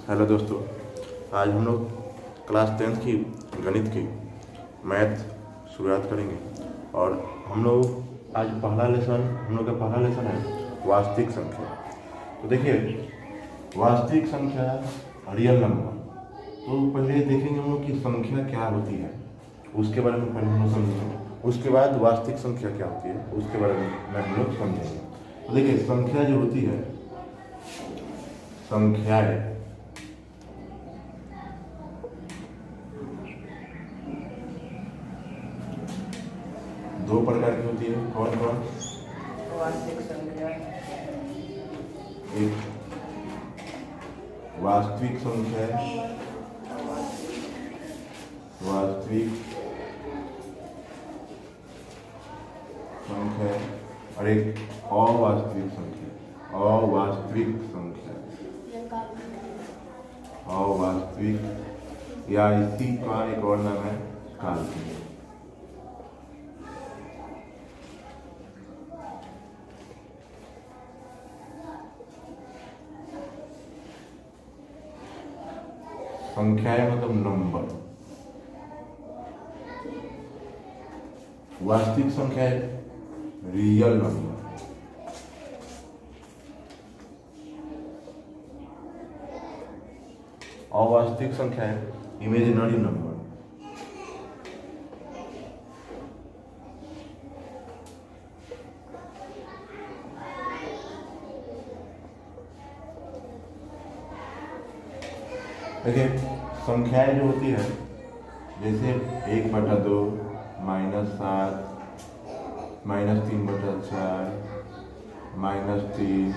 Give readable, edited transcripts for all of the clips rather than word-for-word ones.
Hello दोस्तों, आज हम लोग क्लास 10th की गणित की मैथ शुरुआत करेंगे। और हम लोग आज हम लोग का पहला लेसन है वास्तविक संख्या। तो देखिए, वास्तविक संख्या रियल नंबर। तो पहले देखेंगे हम लोग की संख्या क्या होती है, उसके बारे में पहले हम लोग समझेंगे। उसके बाद वास्तविक संख्या क्या होती है उसके बारे में हम लोग समझेंगे। तो देखिए, संख्या जो होती है, संख्याएं दो प्रकार की होती है। कौन कौन? वास्तविक संख्या, एक वास्तविक संख्या है, वास्तविक संख्या और एक अवास्तविक संख्या। अवास्तविक संख्या, अवास्तविक या इसी का एक और नाम है काल्पनिक। संख्याएं मतलब नंबर। वास्तविक संख्या है रियल नंबर। अवास्तविक संख्या है इमेजिनरी नंबर। देखिए, संख्याएं जो होती है, जैसे 1/2, -7, -3/4, -3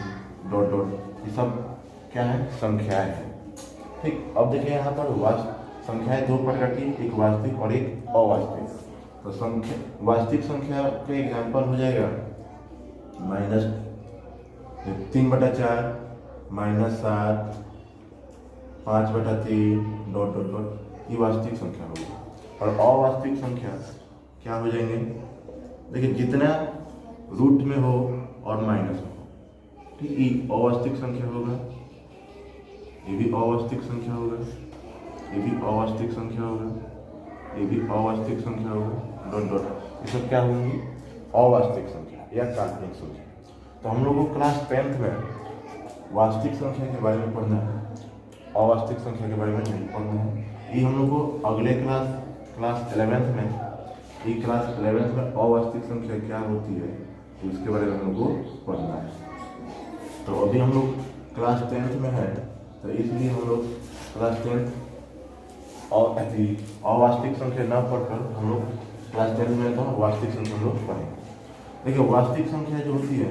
डॉट डॉट, ये सब क्या है? संख्याएं हैं। ठीक, अब देखिए यहाँ पर संख्याएं दो प्रकार की, एक वास्तविक और एक अवास्तविक। तो संख्या वास्तविक संख्या का एग्जाम्पल हो जाएगा -3/4, -7, 5/3 डॉट डॉट डॉट, ये वास्तविक संख्या होगी। और अवास्तविक संख्या क्या हो जाएंगे? देखिए, जितना रूट में हो और माइनस में हो, ठीक, ये अवास्तविक संख्या होगा। ये भी अवास्तविक संख्या होगा, ये भी अवास्तविक संख्या होगा, ये भी अवास्तविक संख्या होगा, डॉट डॉट। ये सब क्या होंगी? अवास्तविक संख्या या काल्पनिक संख्या। तो हम लोग को क्लास 10th में वास्तविक संख्या के बारे में पढ़ना है, अवास्तविक संख्या के बारे में नहीं पढ़ना है। ये हम लोग को अगले क्लास 11th में, ये क्लास 11th में अवास्तविक संख्या क्या होती है तो इसके बारे में हम लोग को पढ़ना है। तो अभी हम लोग क्लास 10th में है, तो इसलिए हम लोग क्लास 10th और अवास्तविक संख्या ना पढ़कर हम लोग क्लास 10th में तो वास्तविक संख्या हम लोग पढ़ेंगे। देखिए, वास्तविक संख्या जो होती है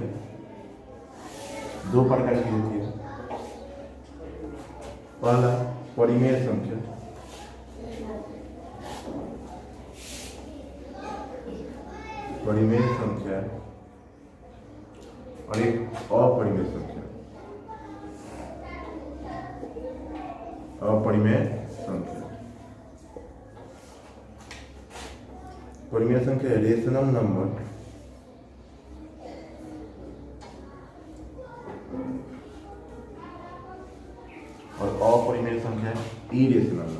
दो प्रकार की होती है। पहला परिमेय संख्या, परिमेय संख्या, और एक अपरिमेय संख्या। अपरिमेय संख्या, परिमेय संख्या रेशनल नंबर, और अपरिमेय संख्या इरेशनल नंबर।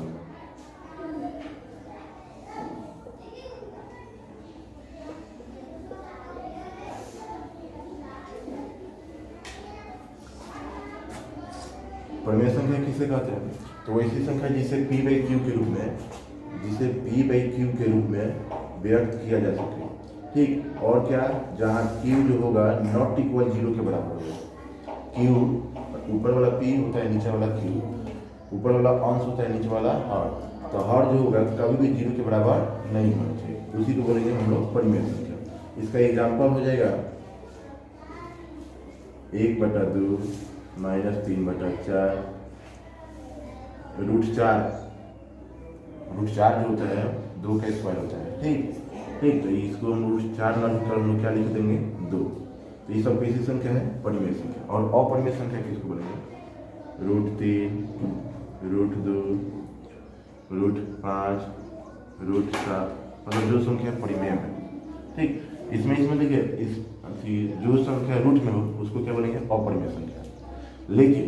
परिमेय संख्या किसे कहते हैं? तो वैसी संख्या जिसे p/q के रूप में, जिसे p/q के रूप में व्यक्त किया जा सके। ठीक, और क्या? जहाँ q जो होगा नॉट इक्वल 0 के बराबर होगा। q ऊपर वाला p होता है, नीचे वाला q, ऊपर वाला अंश होता है, नीचे वाला हर। तो हर जो होगा कभी भी 0 के बराबर नहीं होना चाहिए, उसी को बोलेंगे हम लोग परिमेय संख्या। इसका एग्जाम्पल हो जाएगा 1/2, -3/4, √4 जो होता है 2 का स्क्वायर होता है। ठीक, तो इसको हम √4 ना लिखकर हम लोग क्या लिख देंगे? 2। तो ये सब कैसी संख्या है? परिमेय संख्या। और अपरिमेय संख्या किसको बोलेंगे? √3, √2, √5, √7, मतलब जो संख्या परिमेय है। ठीक, इसमें देखिए, जो संख्या रूट में हो उसको क्या बोलेंगे? अपरिमेय संख्या। लेकिन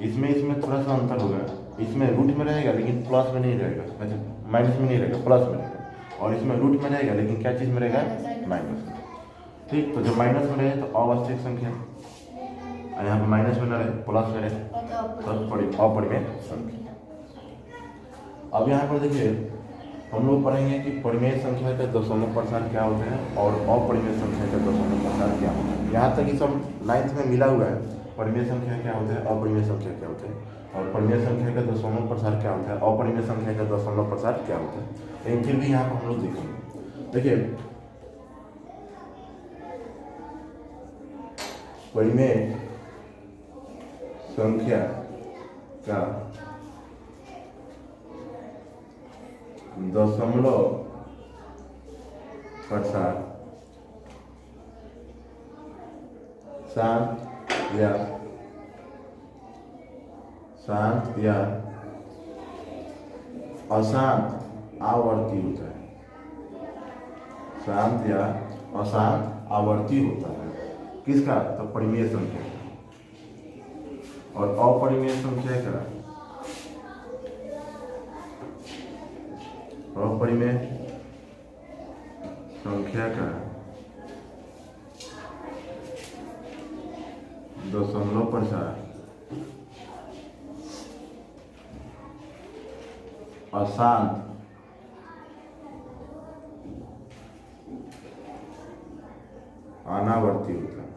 इसमें इसमें थोड़ा सा अंतर होगा, इसमें रूट में रहेगा लेकिन प्लस में नहीं रहेगा, अच्छा माइनस में नहीं रहेगा, प्लस में रहेगा, और इसमें रूट में रहेगा लेकिन क्या चीज़ में रहेगा, माइनस में। ठीक, तो जब माइनस में रहे तो अवास्तविक संख्या, और यहाँ पर माइनस में न रहे प्लस में रहे तो अपरिमेय संख्या। अब यहाँ पर देखिए हम लोग पढ़ेंगे कि परिमेय संख्या के दशमलव प्रसार क्या होते हैं और अपरिमेय संख्या के दशमलव प्रसार क्या होते हैं। यहाँ तक ये सब 9th में मिला हुआ है, परिमेय संख्या क्या होते हैं, अपरिमेय संख्या क्या होते हैं, और परिमेय संख्या का दशमलव प्रसार क्या होता है, अपरिमेय संख्या का दशमलव प्रसार क्या होता है। लेकिन फिर भी यहाँ पर हम लोग देखेंगे। देखिए परिमेय संख्या का दशमलव प्रसार शांत या अशांत आवर्ती होता है, शांत या अशांत आवर्ती होता है। किसका, तो परिमेय संख्या। और अपरिमेय संख्या का, अपरिमेय संख्या का दशमलव प्रसार अशांत अनावर्ती होता है।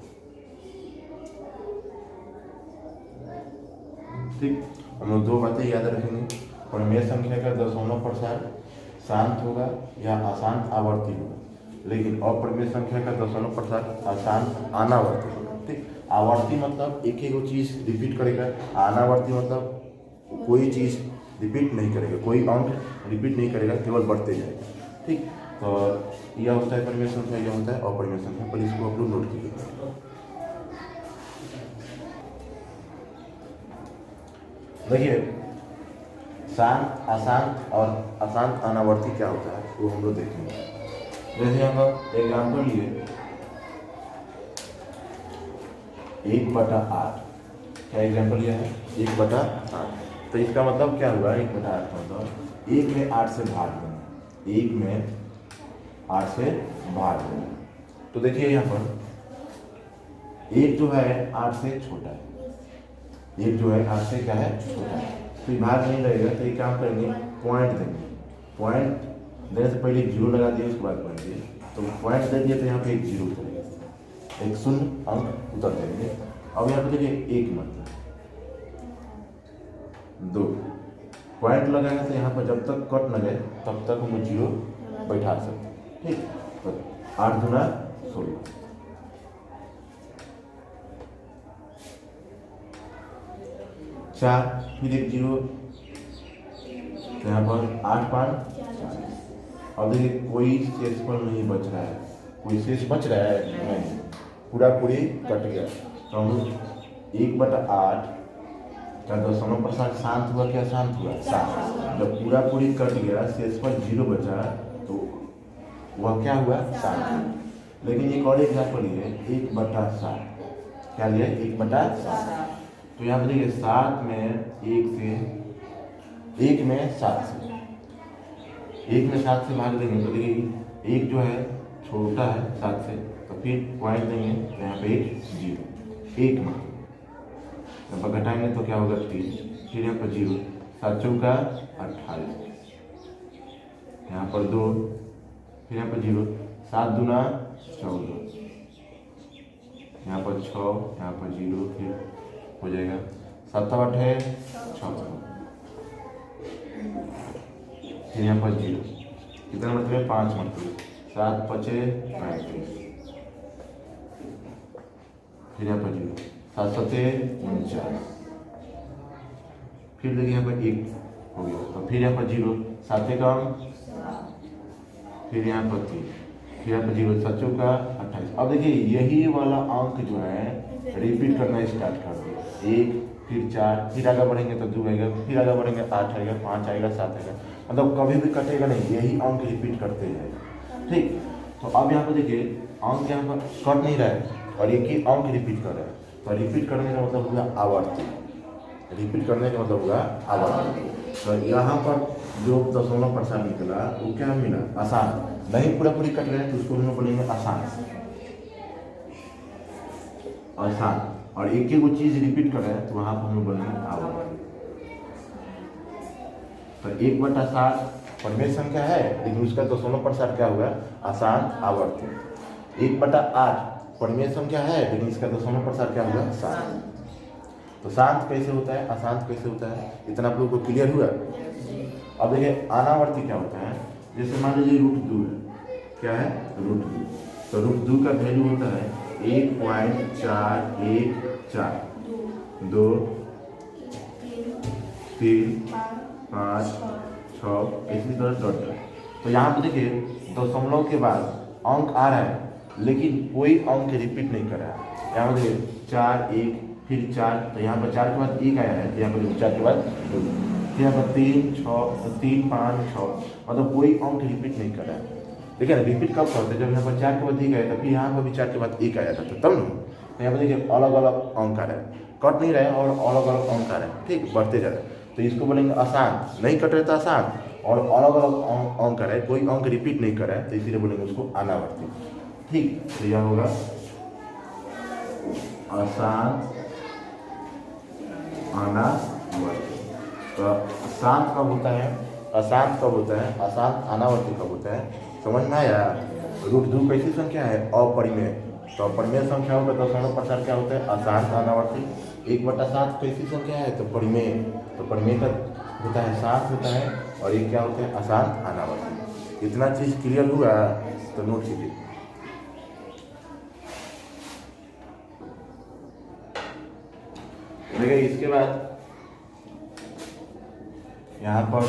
ठीक, हम लोग दो बातें याद रखेंगे, परिमेय संख्या का दशमलव प्रसार शांत होगा या अशांत आवर्ती होगा, लेकिन अपरिमेय संख्या का दशमलव प्रसार अशांत अनावर्ती होगा। ठीक, आवर्ती मतलब एक ही चीज रिपीट करेगा, अनावर्ती मतलब कोई चीज रिपीट नहीं करेगा, कोई अंक रिपीट नहीं करेगा, केवल बढ़ते जाएगा। ठीक, तो यह होता है परिमेय संख्या, यह होता है अपरिमेय संख्या, पर इसको आप लोग नोट कीजिएगा। देखिए शांत, अशांत और अशांत अनावर्ती क्या होता है वो हम लोग देखेंगे। जैसे हम एग्जाम्पल लिए 1/8, क्या एग्जाम्पल लिया है, 1/8। तो इसका मतलब क्या हुआ, 1/8 का मतलब 1 में 8 से भाग देना, 1 में 8 से भाग देना। तो देखिए यहाँ पर 1 जो है 8 से छोटा है, 1 जो है 8 से क्या है, छोटा है, तो भाग नहीं लगेगा। तो ये काम करेंगे, पॉइंट देंगे, पॉइंट देने से पहले 0 लगा दिए, उसके बाद पॉइंट दिए, तो पॉइंट दे दिए तो यहाँ पे एक 0 उतरेगा, एक शून्य अंक उतर देंगे। अब यहाँ पे देखिए 1 मतलब 2 पॉइंट लगाएंगे, तो यहाँ पर जब तक कट न जाए तब तक हम 0 बैठा सकते हैं। ठीक, तो 8 दूना 16, 4 फिर एक 0, तो यहाँ पर 8 5 4। अब देखिए कोई शेषफल नहीं बच रहा है, कोई शेष बच रहा है नहीं, पूरा पूरी कट गया। तो हम 1/8 का दशमलव प्रसार शांत हुआ, क्या शांत हुआ, शांत। जब पूरा पूरी कट गया, शेषफल 0 बचा, तो वह क्या हुआ, शांत हुआ। लेकिन एक और एग्जाम्पल ये 1/7, क्या लिया, 1/7। तो यहाँ पर देखिए 7 में 1 में 7 से भाग देंगे, तो देखिए 1 जो है छोटा है 7 से, तो फिर पॉइंट देंगे, तो यहाँ पे एक 0, 1 में जब घटाएंगे तो क्या होगा 3, फिर यहाँ पर 0, 7 चौका 28, यहाँ पर 2, फिर यहाँ पर 0, 7 दूना 14, यहाँ पर 6, यहाँ पर 0, फिर हो जाएगा 7 8 है 14, फिर यहाँ पर 0, कितना मतलब है 5 मतलब, 7 5 35, फिर यहाँ पर 0, 7 7 49, फिर देखिए यहाँ पर 1 हो गया, तो फिर यहाँ पर 0, 7 कम, फिर यहाँ पर 3, फिर यहाँ पर 0, 7 चौका 28। अब देखिए यही वाला अंक जो है रिपीट करना स्टार्ट कर दो, 1 फिर 4, फिर आगे बढ़ेंगे तो 2 आएगा, फिर आगे बढ़ेंगे 8 आएगा, 5 आएगा, 7 आएगा, मतलब कभी भी कटेगा नहीं, यही अंक रिपीट करते जाएगा। ठीक, तो अब यहाँ पर देखिए अंक यहाँ पर कट नहीं रहा है और एक ही अंक रिपीट कर रहा है, तो रिपीट करने का मतलब हुआ आवर्ती। रिपीट करने का मतलब होगा आवर्ती। तो यहाँ पर जो दशमलव प्रसार निकला वो क्या मिला, आसान। नहीं पूरा पूरी कट रहे तो उसको हम बोलेंगे आसान, आसान। और एक एक वो चीज रिपीट कर रहे हैं तो वहाँ पर हम बोलेंगे आवर्ती। तो 1/7 परिमेय संख्या है, लेकिन उसका दशमलव प्रसार क्या होगा, आसान आवर्ती। 1/8 परिमेय संख्या है, लेकिन इसका दशमलव प्रसार क्या होगा, शांत। तो शांत कैसे होता है, अशांत कैसे होता है, इतना आप लोगों को क्लियर हुआ। अब देखिए अनावर्ती क्या होता है, जैसे मान लीजिए √2 है, क्या है √2। तो √2 का वैल्यू होता है 1.414, 2 3 5 6 इसी तरह डॉट डॉट। तो यहाँ पे देखिए दशमलव के बाद अंक आ रहा है, लेकिन कोई अंक रिपीट नहीं कर रहा है। यहाँ पर देखिए 4 1 फिर 4, तो यहाँ पर 4 के बाद 1 आया है, यहाँ पर 4 के बाद 2, यहाँ पर 3 5 6, मतलब कोई अंक रिपीट नहीं कर रहा है। देखिए ना रिपीट कब करते हैं, जब यहाँ पर 4 के बाद 1 आया था, फिर यहाँ पर भी 4 के बाद 1 आया था, तो तब ना। तो यहाँ पर देखिए अलग अलग अंक आ रहा है, कट नहीं रहा है और अलग अलग अंक आ रहा है, ठीक, बढ़ते जा रहा है। तो इसको बोलेंगे आसान, नहीं कट रहे तो आसान, और अलग अलग अंक आ रहा है, कोई अंक रिपीट नहीं कर रहा है, तो इसीलिए बोलेंगे उसको अनावर्ती। ठीक, तो यह होगा आसान अनावर्ती। तो शांत कब होता है, अशांत कब होता है, अशांत अनावर्ती कब होता है, समझ में आया। √2 कैसी संख्या है, अपरिमेय। तो अपरिमेय संख्याओं का दशमलव प्रसार क्या होता है, अशांत अनावर्ती। 1/7 कैसी संख्या है, तो परिमेय। तो परिमेय का होता है शांत होता है, और ये क्या होता है, अशांत अनावर्ती। इतना चीज क्लियर हुआ तो नोट कीजिए। देखिए इसके बाद यहाँ पर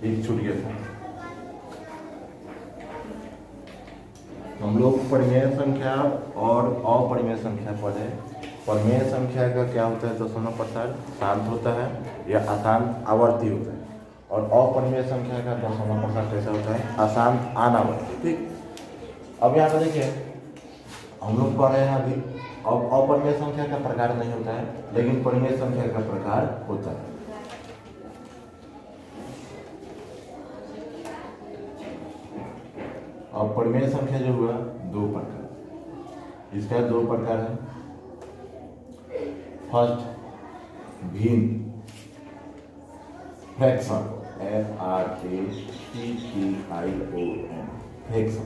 एक छूट गया था, हम लोग परिमेय संख्या और अपरिमेय संख्या पढ़े। परिमेय संख्या का क्या होता है, दशमलव प्रसार शांत होता है या अशांत आवर्ती होता है, और अपरिमेय संख्या का दशमलव प्रसार कैसा होता है, अशांत अनावर्ती। ठीक, अब यहाँ पर देखिए हम लोग पढ़ रहे हैं अभी, अब अपरिमेय संख्या का प्रकार नहीं होता है, लेकिन परिमेय संख्या का प्रकार होता है। अब परिमेय संख्या जो हुआ 2 प्रकार, इसका 2 प्रकार है। फर्स्ट भिन्न फ्रैक्शन, FRACTION फ्रैक्शन,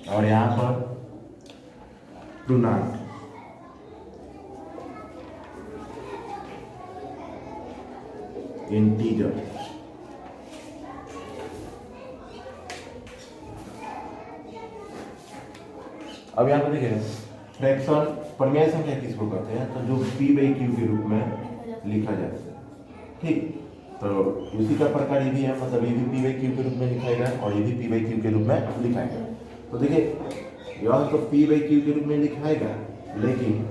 और यहाँ पर पूर्णांक, इंटीजर। अब यहाँ पर देखिए फ्रैक्शन परिमेय संख्या किसको कहते हैं, तो जो p/q के रूप में लिखा जाता है। ठीक, तो उसी का प्रकार ये भी है, मतलब ये भी p/q के रूप में लिखाएगा और ये भी p/q के रूप में लिखाएगा। तो देखिए यह तो p/q के रूप में लिखाएगा, लेकिन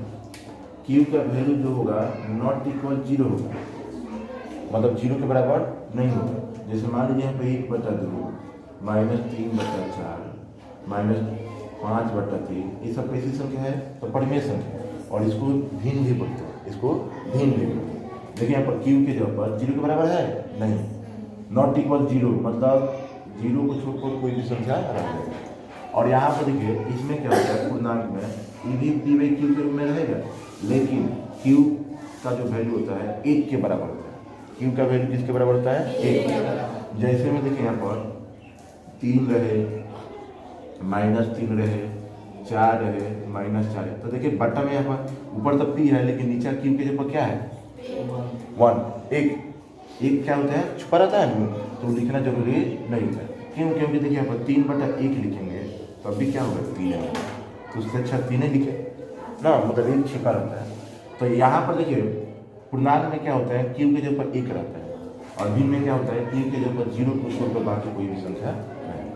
q का वैल्यू जो होगा नॉट इक्वल 0 होगा, मतलब 0 के बराबर नहीं होगा। जैसे मान लीजिए यहाँ पे 1/2 -3/4 -5/3, ये सब कैसी संख्या है, तो परिमेय संख्या, और इसको भिन्न भी बोलते हैं, इसको भिन्न भी बोलते हैं। देखिए यहाँ पर q के जगह पर 0 के बराबर है नहीं, नॉट इक्वल 0, मतलब 0 को छोड़कर कोई भी संख्या रख देगा। और यहाँ पर देखिए इसमें क्या होता है, पूर्णांक में ये भी p/q के रूप में रहेगा, लेकिन q का जो वैल्यू होता है 1 के बराबर होता है। q का वैल्यू किसके बराबर होता है, 1। जैसे में देखिए यहाँ पर 3 रहे, -3 रहे, 4 रहे, -4 है, तो देखिए बट्टा में यहाँ पर ऊपर तो p है, लेकिन नीचे q के जगह क्या है, 1। एक क्या होता है, छुपा रहता है, तो लिखना जरूरी नहीं होता है। क्यों, क्योंकि देखिए यहाँ पर 3/1 लिखेंगे तो अभी क्या होगा, 3 है, तो उससे अच्छा 3 ही लिखे ना, मतलब 1 छिपा रहता है। तो यहाँ पर देखिए पूर्णांक में क्या होता है, q के जगह पर 1 रहता है, और भिन्न में क्या होता है, q के जगह पर 0 को छोड़कर बाकी कोई भी संख्या नहीं।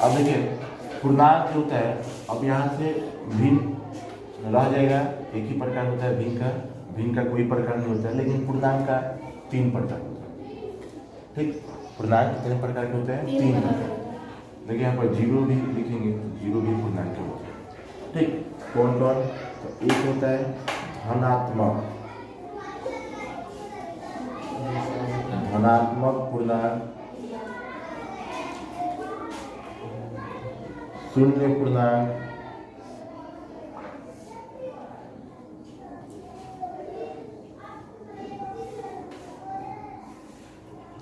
अब देखिए पूर्णांक जो होता है, अब यहाँ से भिन्न रह जाएगा, एक ही प्रकार होता है भिन्न का कोई प्रकार नहीं होता है, लेकिन पूर्णांक का 3 प्रकार होता है। ठीक, पूर्णांक कितने प्रकार के होते हैं? 3 प्रकार। देखिए यहाँ पर 0 भी लिखेंगे, 0 भी पूर्णांक के होते हैं। ठीक, कौन कौन? तो एक होता है धनात्मक पूर्णांक, शून्य पूर्णांक,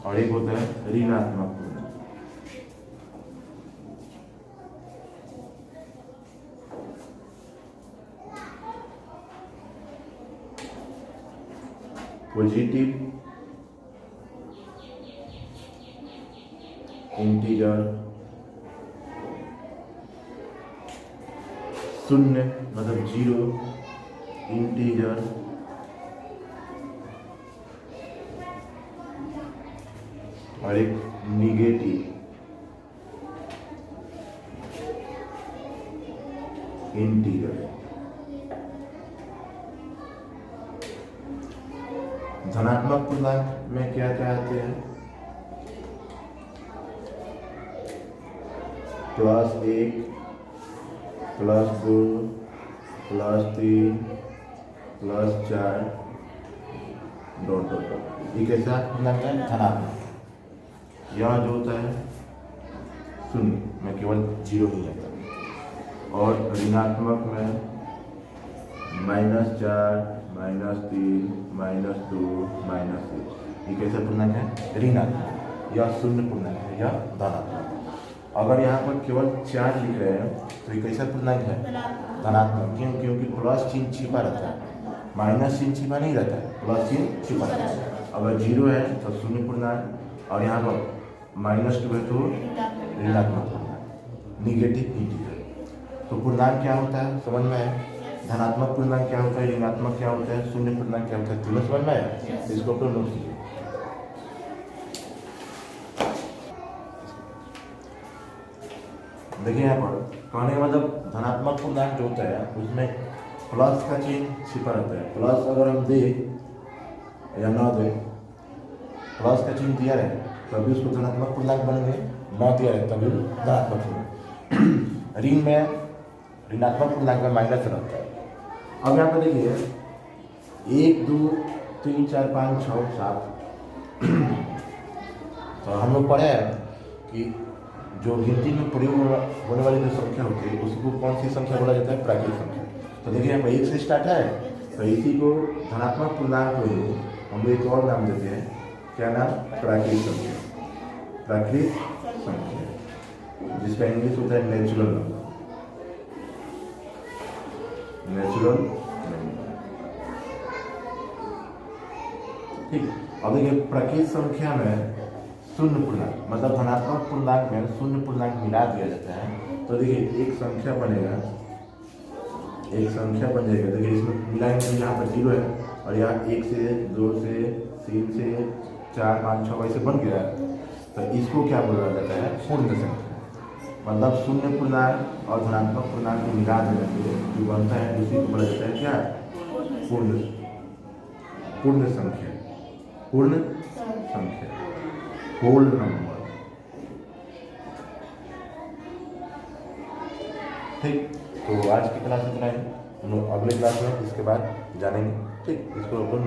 और एक होता है ऋणात्मक पूर्णांक। पॉजिटिव इंटीजर, शून्य मतलब 0 इंटीजर, और एक निगेटिव इंटीजर। धनात्मक पूर्णांक में क्या क्या आते हैं? +1, +2, +3, +4 डॉट डॉट डॉट। ये कैसा पूर्णांक है? धनात्मक। यह जो होता है शून्य में केवल 0 ही आता, और ऋणात्मक में -4, -3, -2, -1। ये कैसा पूर्णांक है? ऋणात्मक। यह शून्य पूर्णांक है, यह धनात्मक। अगर यहाँ पर केवल 4 लिख रहे हैं तो ये कैसा पूर्णांक है? धनात्मक। क्यों? क्योंकि प्लस चिन्ह छिपा रहता है, माइनस चिन्ह छिपा नहीं रहता है, प्लस चिन्ह छिपा रहता है। अगर 0 है तो शून्य पूर्णांक, और यहाँ पर -2 है तो ऋणात्मक पूर्णांक, निगेटिव इंटीजर। तो पूर्णांक क्या होता है समझ में आया? धनात्मक पूर्णांक क्या होता है, ऋणात्मक क्या होता है, शून्य पूर्णांक क्या होता है, तीनों समझ में आया? इसको अपना नोट कीजिए। देखिए यहाँ पर कहने का मतलब धनात्मक पूर्णांक जो होता है उसमें प्लस का चिन्ह छिपा रहता है। प्लस अगर हम दे या ना दे, प्लस का चिन्ह दिया रहे तभी उसको धनात्मक पूर्णांक बनेंगे, न दिया रहे तभी धनात्मक पूर्णांक। ऋण में ऋणात्मक पूर्णांक में माइनस रहता है। अब यहाँ पर देखिए 1, 2, 3, 4, 5, 6, 7। तो हम लोग पढ़े हैं कि जो गिनती में प्रयोग होने वाली जो संख्या होती है उसको कौन सी संख्या बोला जाता है? प्राकृत संख्या। तो देखिए यहाँ पर 1 से स्टार्ट है, तो इसी को धनात्मक पूर्णांक को ही हम लोग एक और नाम देते हैं, क्या नाम? प्राकृत संख्या। प्राकृत संख्या जिसका इंग्लिश होता है नेचुरल नंबर। Natural number. ठीक। अब देखिए प्राकृत संख्या में शून्य पूर्णांक मतलब धनात्मक पूर्णांक में शून्य पूर्णांक मिला दिया जाता है। तो देखिए एक संख्या बनेगा, एक संख्या बन जाएगा। देखिए इसमें मिलाएंगे, यहाँ पर 0 है और यहाँ 1 से 2 से 3 से 4 5 6 वैसे बन गया। तो इसको क्या बोला जाता है? पूर्ण संख्या। मतलब शून्य पूर्णांक और धनात्मक पूर्णांक को मिला देने से जो बनता है उसी को बोला जाता है क्या? पूर्ण संख्या। पूर्ण संख्या, होल नंबर। ठीक, तो आज की क्लास इतना ही। हम लोग अगले क्लास में इसके बाद जानेंगे। ठीक, इसको अपन